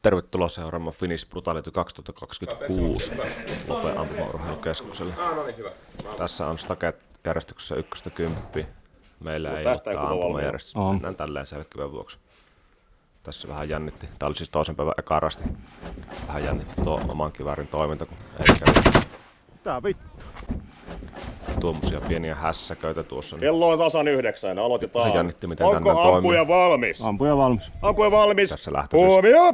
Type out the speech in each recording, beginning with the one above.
Tervetuloa seuraamaan Finnish Brutality 2026 Lopen ampumaurheilukeskukselle. Tässä on staket järjestyksessä 1-10. Meillä ei ole tämä ampumajärjestys. Mennään tälleen selkkyvän vuoksi. Tässä vähän jännitti. Tämä oli siis toisen päivän eka rasti. Vähän jännitti tuo oman kiväärin toiminta, kun ei käy. Tää vittu. Tuommoisia pieniä hässäköitä tuossa. Kello on tasan 9. Aloitetaan. Se jännitti, miten onko tänne toimii. ampuja valmis? Ampuja valmis. Ampuja valmis. Tässä lähtöisyys. Huomio!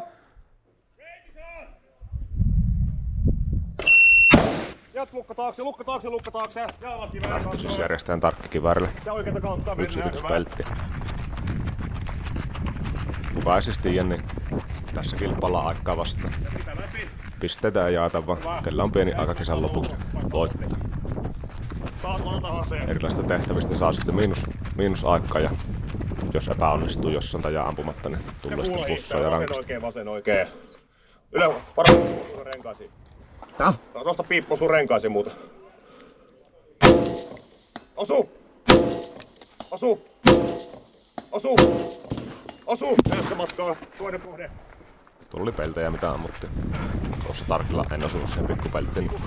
Jat lukko taakse. Jalat kiväärin. Lähtöisyys järjestäjän tarkkikiväärille. Ja oikealta kautta mennään. Yksi yrityspeltti. Mukaisesti Jenni tässä kilpaillaan aikaa vastaan. Pisteitä ei jaeta, vaan kellä on pieni aika kesän lopuksi voittaa. Erilaisista tehtävistä saa sitten miinusaikaa ja jos epäonnistuu jossain tai jää ampumatta, niin tulee sitten plussaa ja rankasta. Vasen oikein. Yle, varo sun renkaasi. Nosta piippu sun renkaasi muuta. Osu! Tästä matkaa. Toinen pohde. Tuli peltejä mitä ammuttiin. Tuossa tarkilla en osunut siihen pikkupelttiin, niin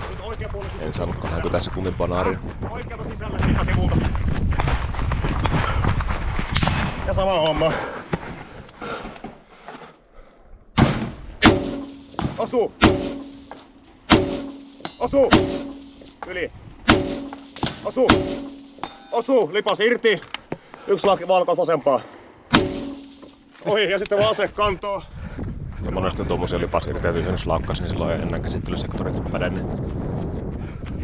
en saanut 20 sekunnin banaaria. Oikealta sisälle sitä sivulta. Ja sama homma. Osu! Yli. Osu! Lipas irti. Yksi valko vasempaa. Ohi ja sitten ase kantoo. Ja monesti on tuommoisia lipasirteitä tyhjennyslaukkaus, niin silloin ei enää käsittelysektorit päde, niin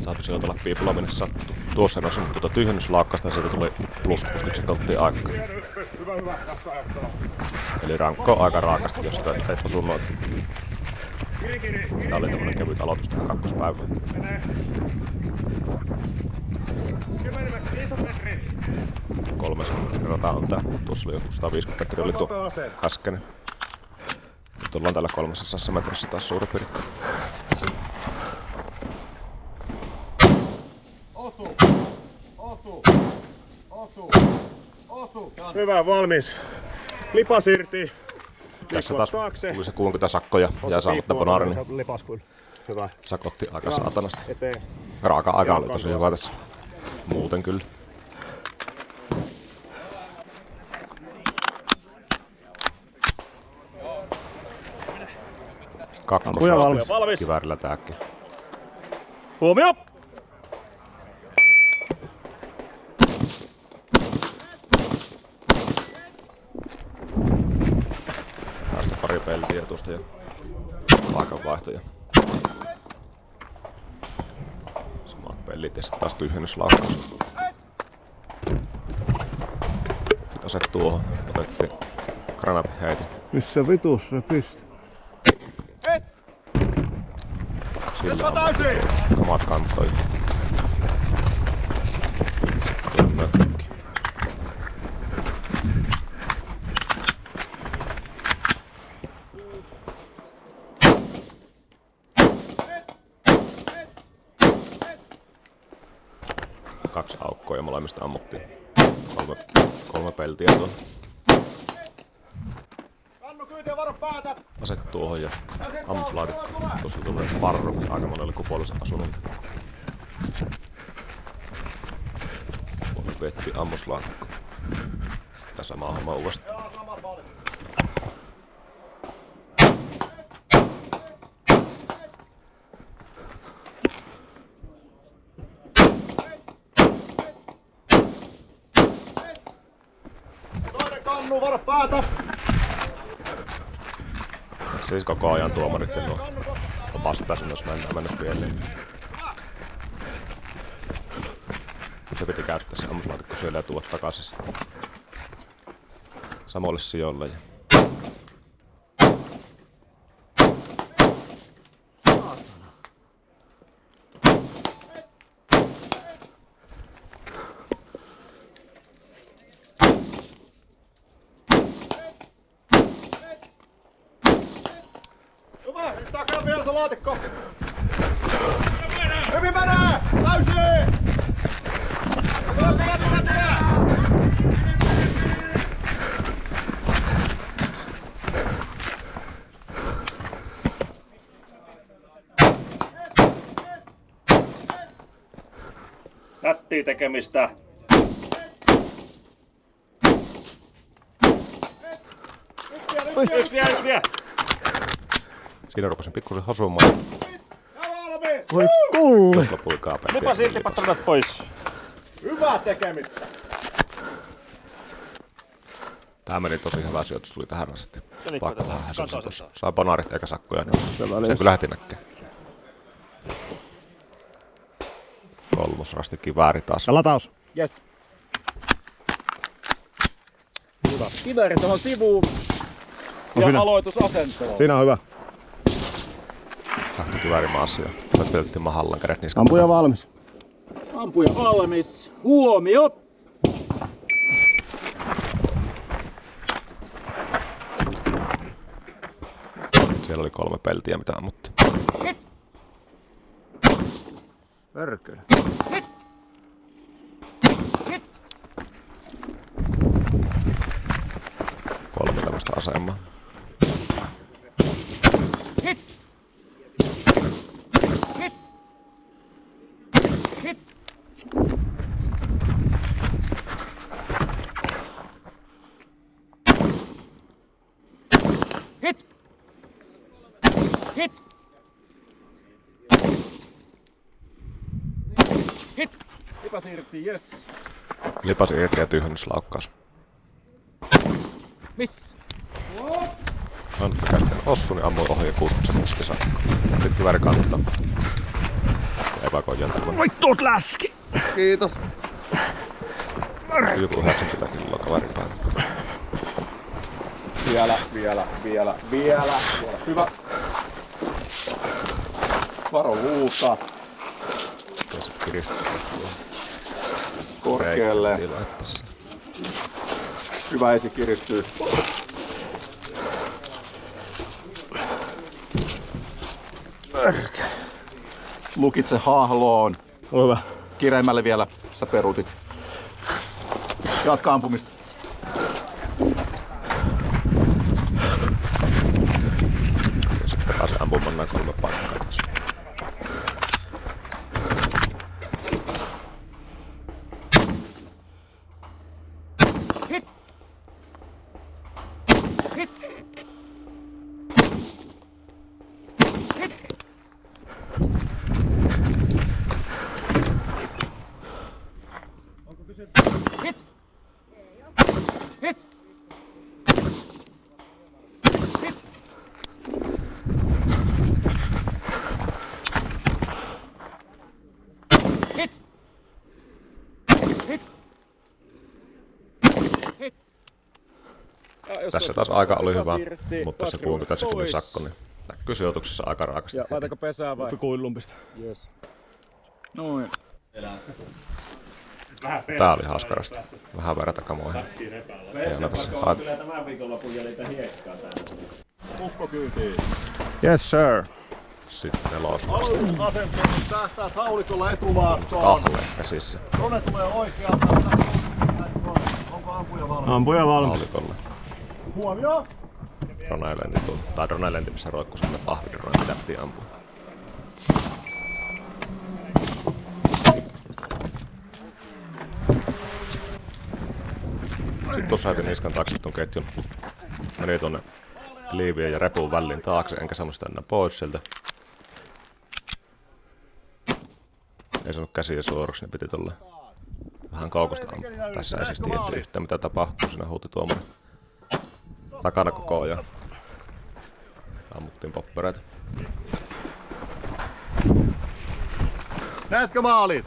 saatu sieltä olla piipulla minne sattuu. Tuossa en osunut tuota tyhjennyslaukkasta ja siitä tuli plus 60 sekuntia aikaa. Hyvä. Eli rankko on aika raakasti, jos et osu noita. Tää oli tämmönen kevyt aloitus tähän kakkospäivään. 300 metrin rata on tää. Tuossa oli joku 150 metriä oli tuo äskeinen. Nyt ollaan täällä 300 metrissä taas suurin piirtein. Hyvä, valmis. Lipas irti. Tässä taas tuli se 60 sakkoja ja saamatta bonaari, niin Lipas kyllä. Hyvä. sakotti aika saatanasti. Eteen. Raaka-aika oli tosi hyvä tässä. Muuten kyllä. Kakkosrasti kiväärillä tääkin. Huomio! Tästä pari peltiä tuosta ja paikanvaihtoja. Samat pellit ja sitten taas tyhjennyslaukkaus. Sitten aset tuohon. Otettiin granaatin heitin. Missä vitus se piste? Sillä on kamat kantoja. Sitten mökki. Kaksi aukkoa ja molemmista ammuttiin. Kolme peltiä tuon. Aset tuohon ja ammuslaatikko. Tuossa tulee parru, aika monelle kupolissa asunut. Tuolla vetti ammuslaatikko. Ja sama homma uudestaan. Toinen kannu, varo päätä. Siis koko ajan tuomarit ja nuo opastasin, jos mennään mennyt pieleen. Se piti käyttää se ammuslaatikko siellä ja tuoda takaisin sitten samoille sijoille. Hyvä, pistää käy vielä se laatikko. Hyvin menee! Täysin! nättiä tekemistä. Yksi vielä. Siinä rupesin pikkusen hosumaan. Voi kuule! Jos lopui kaapea. Lipas irti patronat pois. Hyvää tekemistä! Tää meni tosi hyvä sijoitus, tuli tähän asti. Pakko vähän häsyssä tuossa. kantaa. Saa banaarit eikä sakkoja, niin se kyllä heti näkee. Kolmosrasti kivääri taas. Ja lataus. Yes. Hyvä. Kivääri tuohon sivuun. Ja siinä. aloitusasentoon. Siinä on hyvä. Lähti kivääri maassa ja pötkötettiin mahallan kädet niskan. Ampuja valmis. Ampuja valmis. Huomio! Siellä oli 3 peltiä, mitä ammuttiin. Perkele. Kolme tämmöistä asemaa. Lipas irti, yes. Lipas irti ja tyhjennyslaukkaus. Miss. Antti käsken ossu, niin ammui ohi ja 60 sekuntia sakko. Sitten kivääri kannattaa. Ja evakoijan tämmönen. Vittuut läski! Kiitos. Joku 90 kiloa kaveri päällä. Vielä. Hyvä. Varo luuta. Ja se kiristys. Korkealle. Reikä laittaa. Hyvä esikiristys. Lukitse hahloon. On hyvä. Kireimmälle vielä sä peruutit. Jatka ampumista. Ja sitten pääsee ampumaan nämä 3 paikkaa taas. Tässä taas aika oli hyvä, mutta se kuinka tässä sekunnin sakko, niin näkyy sijoituksessa aika raakasti. Ja laitako pesää vai? Kuilumpista. Yes. Noin. Tää oli haskarasta. Vähän verrata kamoihin. Ei anna tässä haeta. Tämän viikonlopun jäljitä hiekkaa täällä. Ukko kyytiin. Yes sir. Sitten nelosvasta. Asentoon tähtää taulikolla etuvaastoon. Kahle käsissä. Kone tulee oikealta. Onko ampuja valmis? Ampuja valmis. Haulikolle. Huomio! Drone-lenti tuli. Tai drone-lenti, missä roikkui semmonen pahvidrone, mitä piti ampua. Sitten tuossa heti niskan taakse ton ketjun. Meni tonne liivien ja repun väliin taakse, enkä saanut sitä enää pois sieltä. Ei saanut käsiä suoraksi, niin piti tulla vähän kaukosta ampua. Tässä ei siis tiedetty yhtään mitä tapahtuu, siinä huuti tuommoinen takana koko ajan. Ammuttiin poppereita. Näetkö maalit?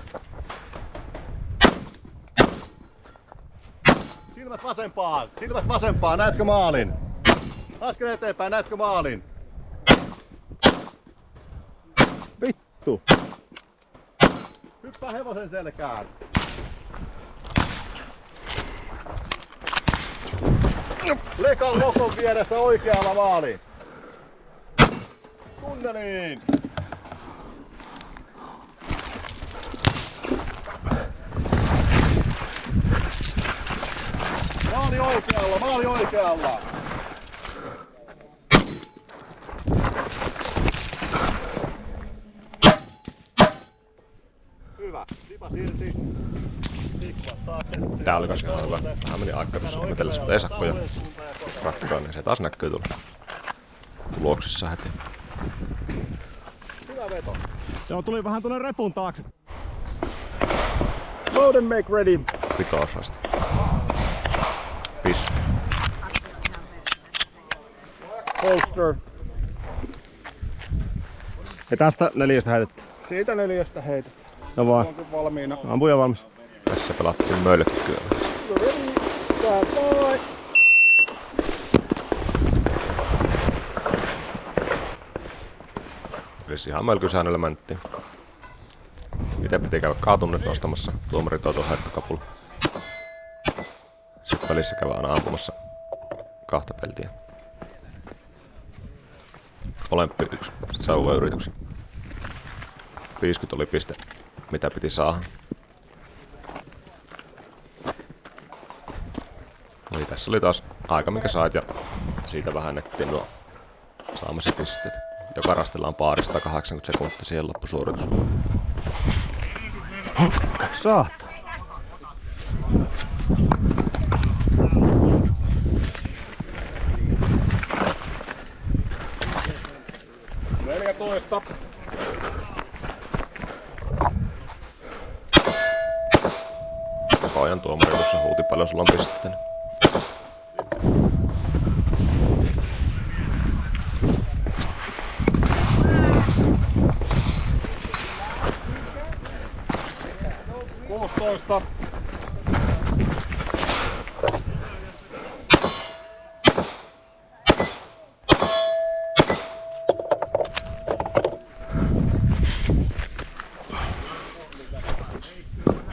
Silmät vasempaan, näetkö maalin? Askel eteenpäin, näetkö maalin? Vittu. Hyppää hevosen selkään. Lekan lokon vieressä oikealla maali. Tunneliin. Maali oikealla. Hyvä, lipas irti. Tää oli kans ihan hyvä. Vähän meni aikaa tuossa ihmetellessä, mutta Esakko ja Rakkaan, niin se taas näkyy tuolla tuloksissa heti. Hyvä veto. Joo, tuli vähän tuonne repun taakse. Load and make ready. Pitosasti. Piste. Holster. Ja tästä 4 heitettä. Siitä 4 heitet. No vaan. Onko valmiina? Ampuja valmis. Tässä pelattiin mölkkyä. Eli ihan mölkysäännöllä mentiin. Itse piti käydä kaatunut nostamassa. Tuomari toi tuon heittokapula. Sitten välissä käydä aina ampumassa 2 peltiä. Olemppi 1 sauva yrityksen. 50 oli piste, mitä piti saada. Eli tässä oli taas aika minkä sait ja siitä vähennettiin nuo saamasi pisteet. Joka rastilla on paarista 80 sekuntia siihen loppusuoritus. Saat. Koko ajan tuomari tuossa huuti paljon sulla on pisteitä.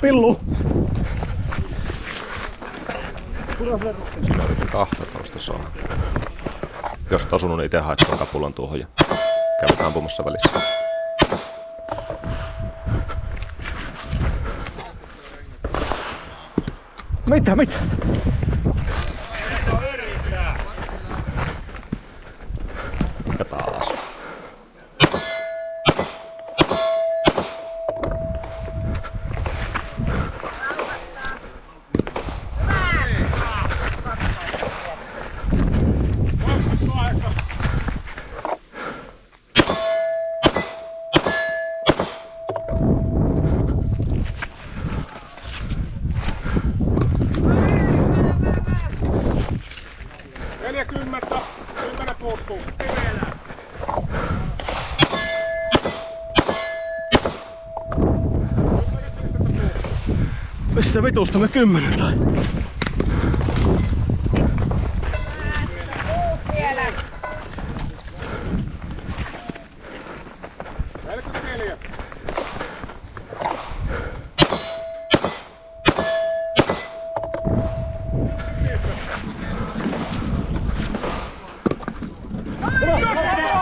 Pillu. Siinä yritin 12 saada. Jos et osunut, niin ite haet tuon kapulan tuohon ja käydään ampumassa välissä. Mitä? Ja taas. Mistä vitusta me 10 tai?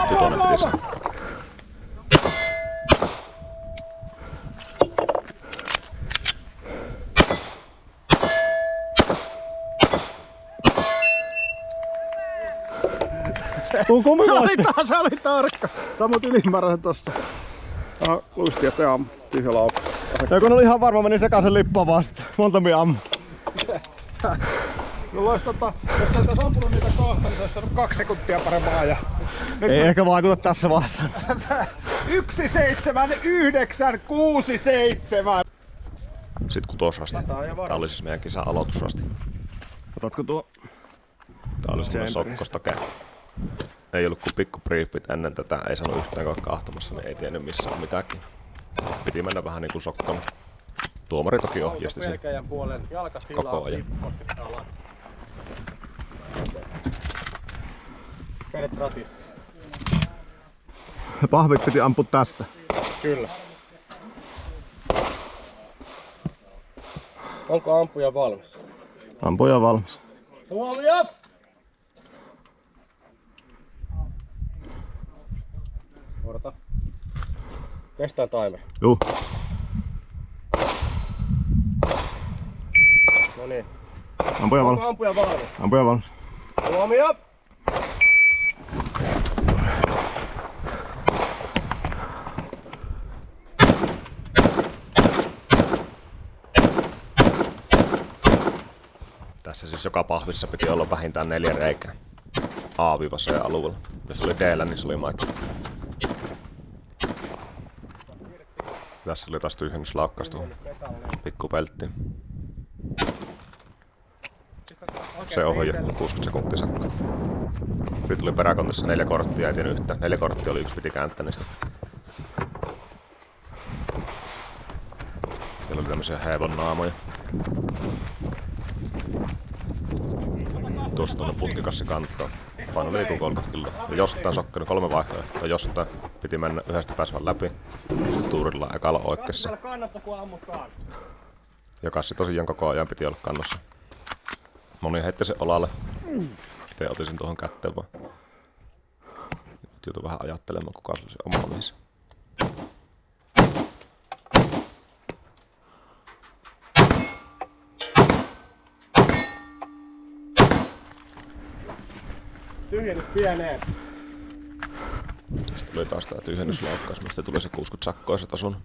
Kutonen piti saada. Se oli tarkka. Sammut ylimääräisen tosta. Luistia, että ammu. Tyhjä laukka. Ja kun oli ihan varma, meni sekaisin lippua vaan sitten. Monta minä ammu. Mulla olisi jos sä olis ampunut niitä 2, niin se olisi saanut 2 sekuntia parempaa ja... Ei ehkä vaikuta tässä vaiheessa. 1, 7, 9, 6, 7. Sitten kutosrasti. Tää oli siis meidän kisän aloitusrasti. Otatko tuo? Tää oli semmonen sokkostake. Ei ollut kuin pikku briefit ennen tätä, ei saanut yhtään käydä kahtomassa, niin ei tiennyt missä on mitäkin. Piti mennä vähän niinku sokkona. Tuomari toki ohjasti sen koko ajan. Kädet ratissa. Pahvit piti ampua tästä. Kyllä. Onko ampuja valmis? Ampuja valmis. Huomio! Odota. Testaan timer. Juu. No niin. Ampuja valmis. Onko ampuja valmis? Ampuja valmis. Huomio! Tässä siis joka pahvissa piti olla vähintään 4 reikää A-C-alueella. Jos oli D-llä, niin se oli Mike. Tässä oli taas tyhjennyslaukkaus tuohon pikkupelttiin. Se ohi 60 sekuntia sakko. Sitten tuli peräkontissa 4 korttia, ei tiennyt yhtään. 4 korttia oli, 1 piti kääntää niistä. Siellä oli tämmösiä hevon naamoja. Tuosta tuonne putkikassi kanttoon. Paino liikuu 30 kiloa. Ja jostain sokkana 3 vaihtoehtoa. Jostain piti mennä yhdestä pääsevän läpi. Tuurilla ekalla oikeassa. Ja kassi tosiaan koko ajan piti olla kannossa. Moni heitti sen olalle. Itse otin sen tuohon kätteen vaan. Nyt joutui vähän ajattelemaan, kuka se oli se oma mies. Tyhjennys pieneen. Sitten tuli taas tää tyhjennyslaukkaus, mistä tuli se 60 sakkoa se tasun.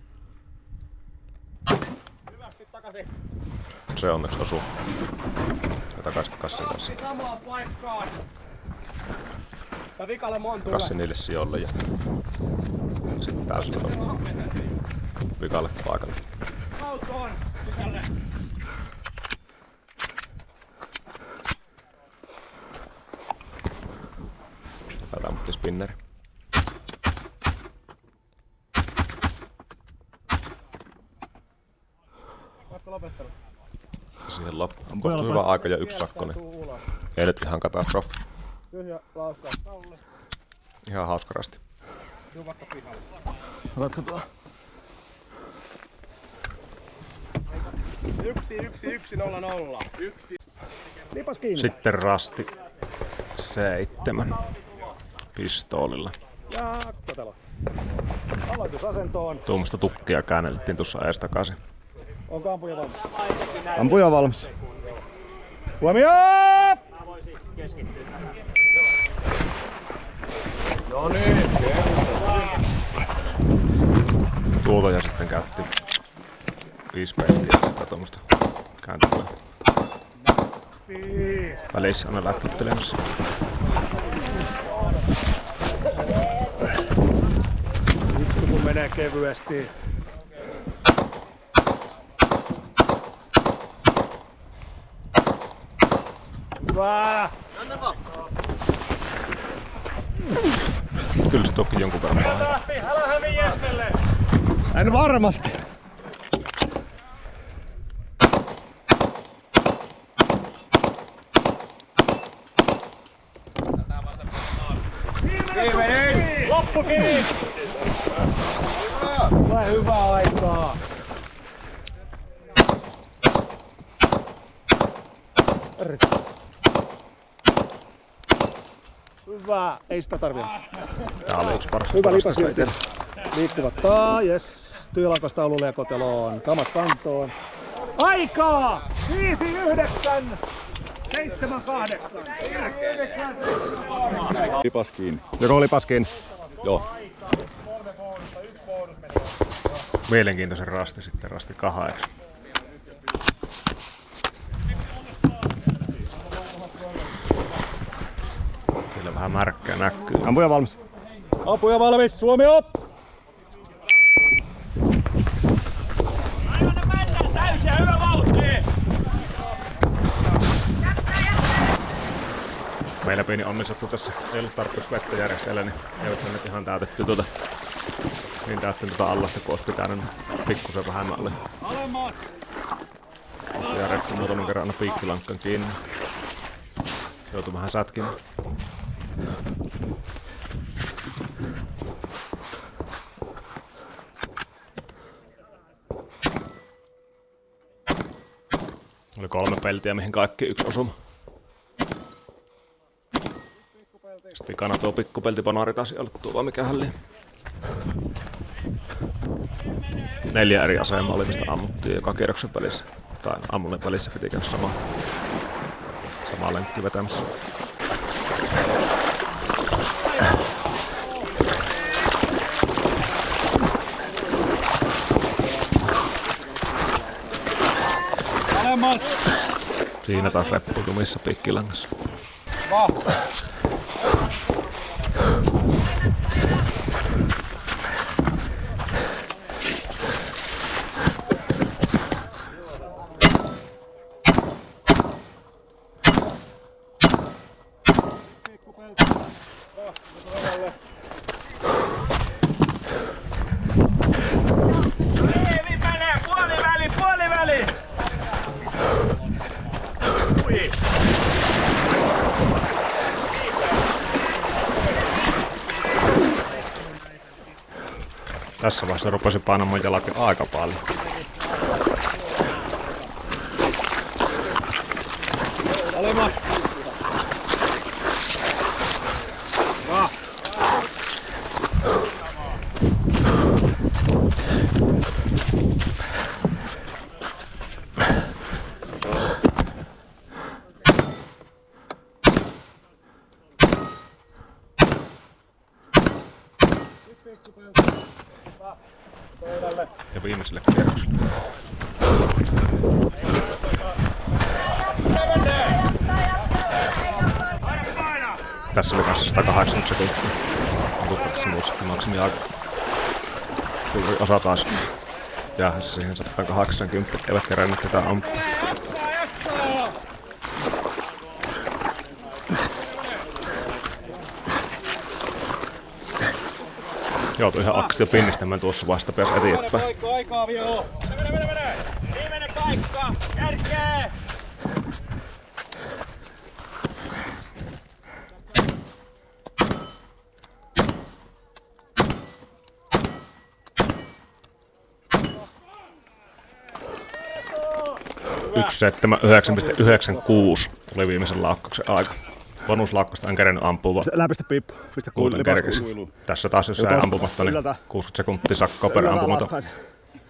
Hyvästi takaisin. Se onneksi osuu. Ja takaisin kassin kanssa. Samaan paikkaan. Tää vikalle montuille. Kassi niille sijoille ja sitten täysillä tuonne vikalle paikalle. Autoon sisälle. Tätä ammuttiin spinneri. Ootko lopettanut? Siihen loppu. Kohtu hyvä aika ja 1 sakko, niin ei nyt ihan katastrofi. Tyhjä lauskaus taululle. Ihan hauska rasti. Tuu vaikka pihalle. Otatko tuo? 1-1-1-0-0. 1. Lipas kiinni. Sitten rasti 7 pistoolilla. Ja kotelo. Aloitusasentoon. Tuommoista tukkia käänneltiin tuossa ees takaisin. Onko ampuja valmis? Ampuja valmis. Huomio! Mä voisin keskittyä tähän. No niin. Tuolta ja sitten käytti 5 peltiä tai tuommoista kääntelyä. Välissä aina lätkyttelemässä. Vittu kun menee kevyesti. Hyvä! Kyllä se toki jonkun verran pahaa. Älä hävi Jespelle! En varmasti. Viimeinen! Loppukin! Tulee hyvää aikaa! Hyvä! Ei sitä tarvitse. Tää oli yksi parhaista Hyvä lipas rastista irti. itellä. Liikkuvat jes. Työlaukaus alulle ja koteloon. Kamat kantoon. Aikaa! 5, 9, 7, 8. Lipas kiinni. Joko lipas kiinni? Joo. Mielenkiintoisen rasti sitten, rasti 8. Siellä vähän märkkää näkyy. Ampuja valmis. Ampuja valmis, Suomi op! Meillä pieni onni sattui tässä, ei ollut tarpeeksi vettä järjestellä, niin eivät sen nyt ihan täytetty niin täyttiin allasta, kun olisi pitänyt pikkusen vähemmän alle. Ja rekku muutaman kerran aina piikkilankkan kiinni. Joutui vähän sätkimään. Oli 3 peltiä, mihin kaikki 1 osuma. Sitten vikana tuo pikkupeltiponari taisi olla tuo vai mikä hälli. 4 eri asemaa oli, mistä ammuttiin joka kierroksen välissä. Tai ammunnin välissä piti käydä sama lenkki vetämässä. Siinä taas reppu jumissa pikkilangassa. Puoliväli! Tässä vaiheessa rupesi painamaan jalat jo aika paljon. Alemmas! Ja viimeiselle kierrokselle. Tässä oli kanssa 180 sekuntia. Lupakissa muussakin maksimiaika. Suuri osa taas jäädä siihen 180, eivät kerännyt tätä ampua. Joutui ihan aksio pinnistämään tuossa vasta pääsi eteenpäin. Aikaa vielä! Mene! Viimeinen paikka! Kärkee! Yksi 9,96 oli viimeisen laukkauksen aika. Bonuslaukkausta en kerennyt ampua. Älä pistä piippu. Pistä Muuten kerkesi. Tässä taas jos jäi ampumatta, niin 60 sekuntia sakkoa per ampumaton.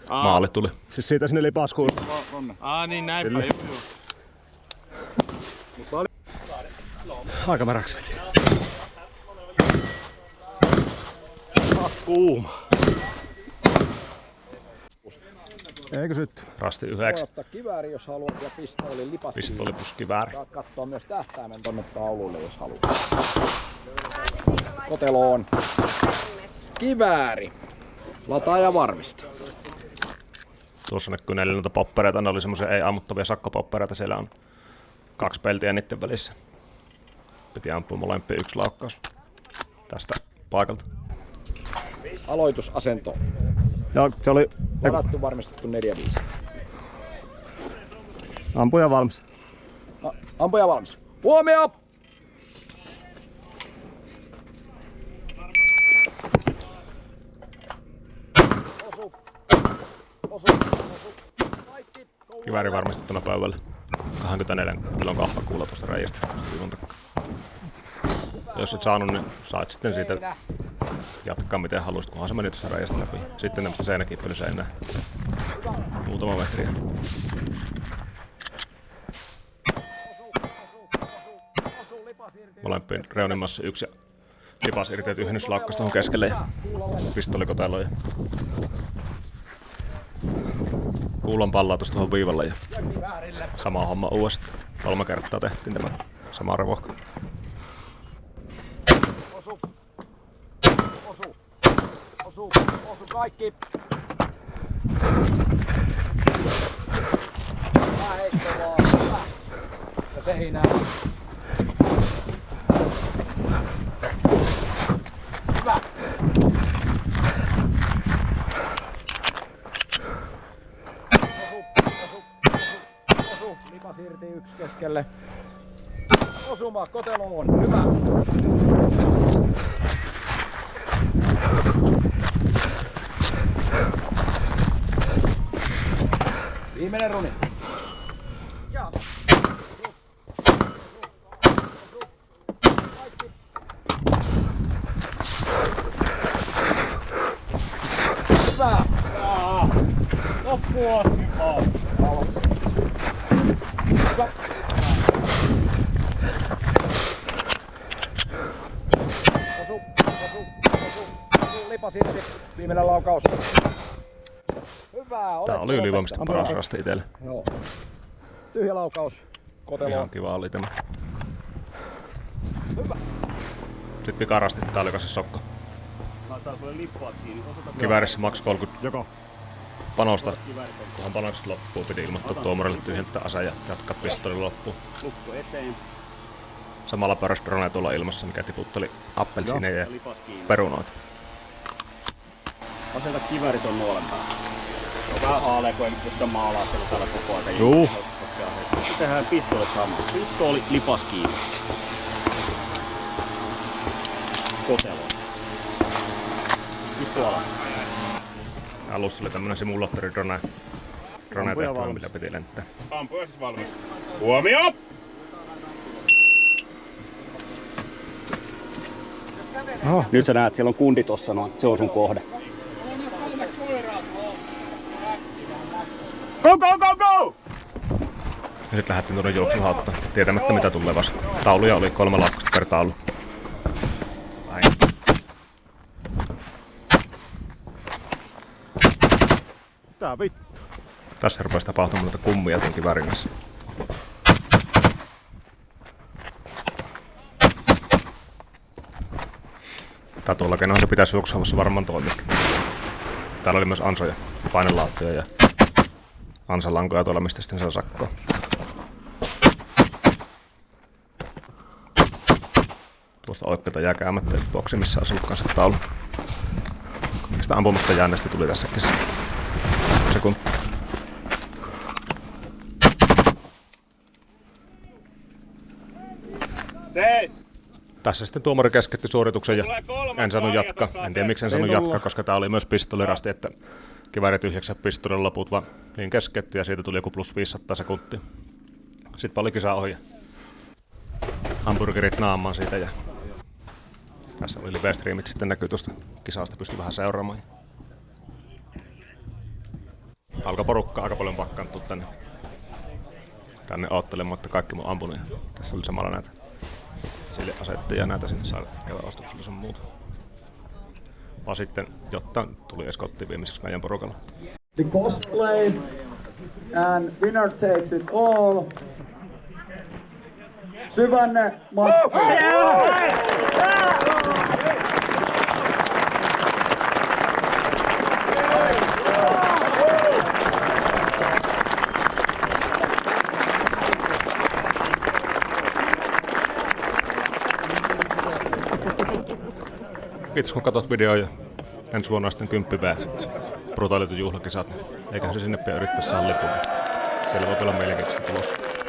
Maali tuli. Siis siitä sinne lipaskuun. Niin näinpä juu. Aika märäksi veti. Kuuma. Eikö sytty? Rasti 9. Ottaa kivääri, jos haluat, ja pistooli lipas. Pistoolipuskivääri. Saat katsoa myös tähtäimen tonne taululle, jos haluat. Koteloon. Kivääri. Lataa ja varmista. Tuossa näkyy 4 poppereita, ne oli semmoisia ei-ammuttavia sakkopoppereita, siellä on 2 peltiä niiden välissä. Piti ampua molempia 1 laukkaus tästä paikalta. Aloitusasento. Joo, se oli Varattu, varmistettu 4-5. ampuja valmis. Ampuja valmis. Huomio! Kivääri varmistettuna pöydälle. 24 kilon kahvakuulla tuosta reiästä. Jos et saanut, niin saat sitten siitä jatkaa miten haluaisit, kunhan se meni tuosta reiästä läpi. Sitten tämmöistä seinäkippelyseinää. Muutama metriä. Molempiin reunimassa 1 ja lipas irti tyhjennyslaukkaus tuohon keskelle ja pistoolikoteloon. Kuulan pallautus tuohon viivalle ja sama homma uudestaan. 3 kertaa tehtiin tämä sama revohka. Osu kaikki. Läheistä vaan. Hyvä. Ja seinään. Hyvä. Osu. Lipas irti 1 keskelle. Osuma koteloon. Hyvä. Viimeinen runi. Ja. Hyvä. Loppuun asti vaan. Hyvä. Osu. Lipas irti. Viimeinen laukaus. Hyvä. Tää oli ylivoimaisesti paras rasti itselle. Joo. Tyhjä laukaus. Ihan kiva oli tämä. Sitten vikarasti tää oli se sokka. Kiväärissä maks 30 Joko? panosta. Kunhan panokset loppuu, piti ilmoittaa tuomarille tyhjentää ase ja jatkaa pistoolilla loppuun. Lukko eteen. Samalla pörräsi drone tuolla ilmassa, mikä tiputteli appelsiineja ja perunoita. Asenta kiväärit on molempaa. On vähän haalea, kun ei nyt sitä maalaastella täällä koko ajan. Juu. Sitten tehdään pistooli sammu. Pistooli lipas kiinni. Kotelo. Istu alas. Alussa oli tämmönen simulaattoridrone. Drone-tehtävä, millä piti lentää. Ampuja siis valmis. Huomio! Nyt sä näet, siellä on kundi tossa noin. Se on sun kohde. Go, go, go, go! Ja sit lähdettiin tuonne juoksuhauttaan, tietämättä mitä tulee vastaan. Tauluja oli 3 laukkasta per taulu. Ai. Tää vittu. Tässä rupesi tapahtumaan noita kummia tuon kiväärin kanssa. Tai tuolla keinoin se pitäisi juoksuhavassa varmaan toimia. Täällä oli myös ansoja, painelaattoja ja ansalankoja tuolla, mistä sitten saa sakkoa. Tuosta oikealta jää käymättä yksi boksi, missä olisi ollut kanssa taulu. Kaikista ampumatta jääneestä tuli tässäkin se 60 sekuntia. Tässä sitten tuomari keskeytti suorituksen ja en saanut jatkaa. En tiedä miksi en saanut jatkaa, koska tää oli myös pistoolirasti, että kiväärit 9 pistoolilla loput vaan niin keskeytti ja siitä tuli joku plus 500 sekuntia. Sitten oli kisa ohi. Hamburgerit naamaan siitä ja tässä oli live-streamit sitten näkyy tuosta kisasta, pystyi vähän seuraamaan. Alkoi porukkaa aika paljon pakkaantua tänne oottelemaan, että kaikki mun ampunut ja tässä oli samalla näitä sille asetteja näitä sinne saada käydä ostoksella sun muuta. Vaan sitten, jotta tuli Escotti viimeiseksi meidän porukalla. The cosplay and winner takes it all. Syvänne Matti. Kiitos kun katsot videoa ja ensi vuonna sitten 10 brutaalitut juhlakisat. Eiköhän se sinne pian yrittää saada lipun. Siellä voi olla mielenkiintoista tulossa.